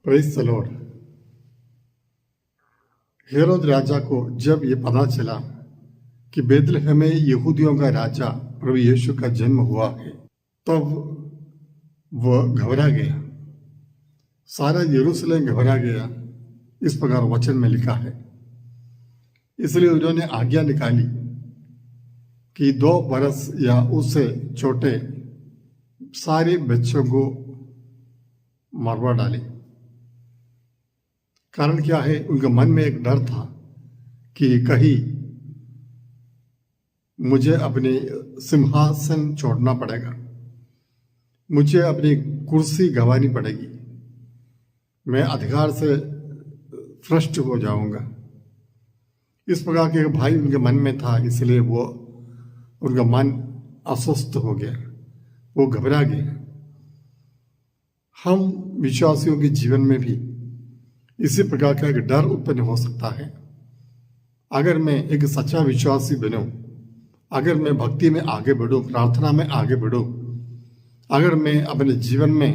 Praise the lord. Herod राजा को जब ये पता चला कि बेथलेहम में यहूदियों का राजा प्रभु यीशु का जन्म हुआ है, तब वह घबरा गया। सारा यरूशलेम घबरा गया। इस प्रकार वचन में लिखा है। इसलिए उन्होंने आज्ञा निकाली कि 2 बरस या उससे छोटे सारे बच्चों को मरवा डाले। कारण क्या है? उनके मन में एक डर था कि कहीं मुझे अपने सिंहासन छोड़ना पड़ेगा, मुझे अपनी कुर्सी गंवानी पड़ेगी, मैं अधिकार से भ्रष्ट हो जाऊंगा। इस प्रकार के भाई उनके मन में था। इसलिए वो उनका मन अस्वस्थ हो गया, वो घबरा गया। हम विश्वासियों के जीवन में भी इसी प्रकार का एक डर उत्पन्न हो सकता है। अगर मैं एक सच्चा विश्वासी बनूं, अगर मैं भक्ति में आगे बढ़ूं, प्रार्थना में आगे बढ़ूं, अगर मैं अपने जीवन में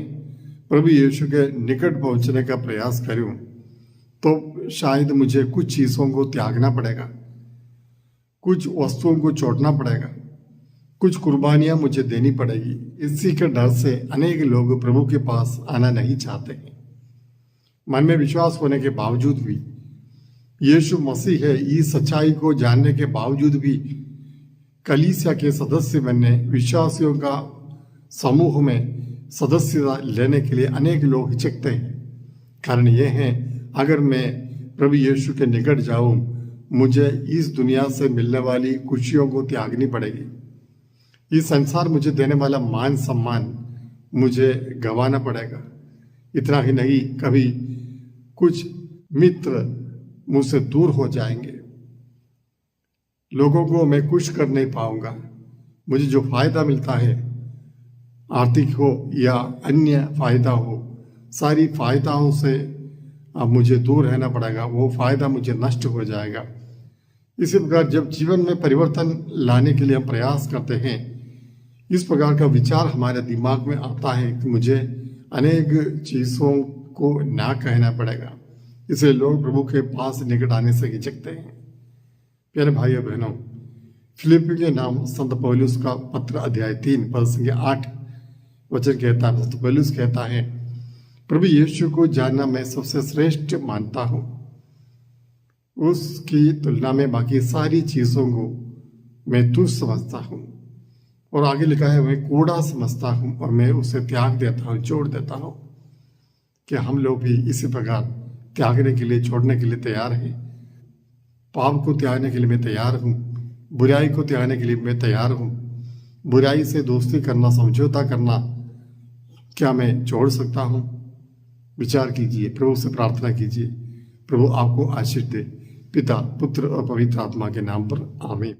प्रभु यीशु के निकट पहुंचने का प्रयास करूं, तो शायद मुझे कुछ चीज़ों को त्यागना पड़ेगा, कुछ वस्तुओं को छोड़ना पड़ेगा, कुछ कुर्बानियां मुझे देनी पड़ेगी। इसी के डर से अनेक लोग प्रभु के पास आना नहीं चाहते हैं। मन में विश्वास होने के बावजूद भी, यीशु मसीह है, इस सच्चाई को जानने के बावजूद भी कलीसिया के सदस्य बनने, विश्वासियों का समूह में सदस्यता लेने के लिए अनेक लोग हिचकते हैं। कारण यह है, अगर मैं प्रभु यीशु के निकट जाऊं, मुझे इस दुनिया से मिलने वाली खुशियों को त्यागनी पड़ेगी। इस संसार मुझे देने वाला मान सम्मान मुझे गंवाना पड़ेगा। इतना ही नहीं, कभी कुछ मित्र मुझसे दूर हो जाएंगे, लोगों को मैं खुश कर नहीं पाऊंगा। मुझे जो फायदा मिलता है, आर्थिक हो या अन्य फायदा हो, सारी फायदाओं से अब मुझे दूर रहना पड़ेगा, वो फायदा मुझे नष्ट हो जाएगा। इसी प्रकार जब जीवन में परिवर्तन लाने के लिए हम प्रयास करते हैं, इस प्रकार का विचार हमारे दिमाग में आता है कि मुझे अनेक चीज़ों को ना कहना पड़ेगा। इसलिए लोग प्रभु के पास निकट आने से हिचकते हैं। प्यारे भाइयों बहनों, फिलिप्पी के नाम संत पौलुस का पत्र अध्याय 3 पद संख्या 8 वचन कहता है। संत पौलुस कहता है, प्रभु यीशु को जानना मैं सबसे श्रेष्ठ मानता हूँ। उसकी तुलना में बाकी सारी चीज़ों को मैं तुच्छ समझता हूँ। और आगे लिखा है, मैं कूड़ा समझता हूँ और मैं उसे त्याग देता हूँ, छोड़ देता हूँ। कि हम लोग भी इसी प्रकार त्यागने के लिए, छोड़ने के लिए तैयार हैं। पाप को त्यागने के लिए मैं तैयार हूँ, बुराई को त्यागने के लिए मैं तैयार हूँ। बुराई से दोस्ती करना, समझौता करना, क्या मैं छोड़ सकता हूँ? विचार कीजिए, प्रभु से प्रार्थना कीजिए। प्रभु आपको आशीष दे। पिता, पुत्र और पवित्र आत्मा के नाम पर आमीन।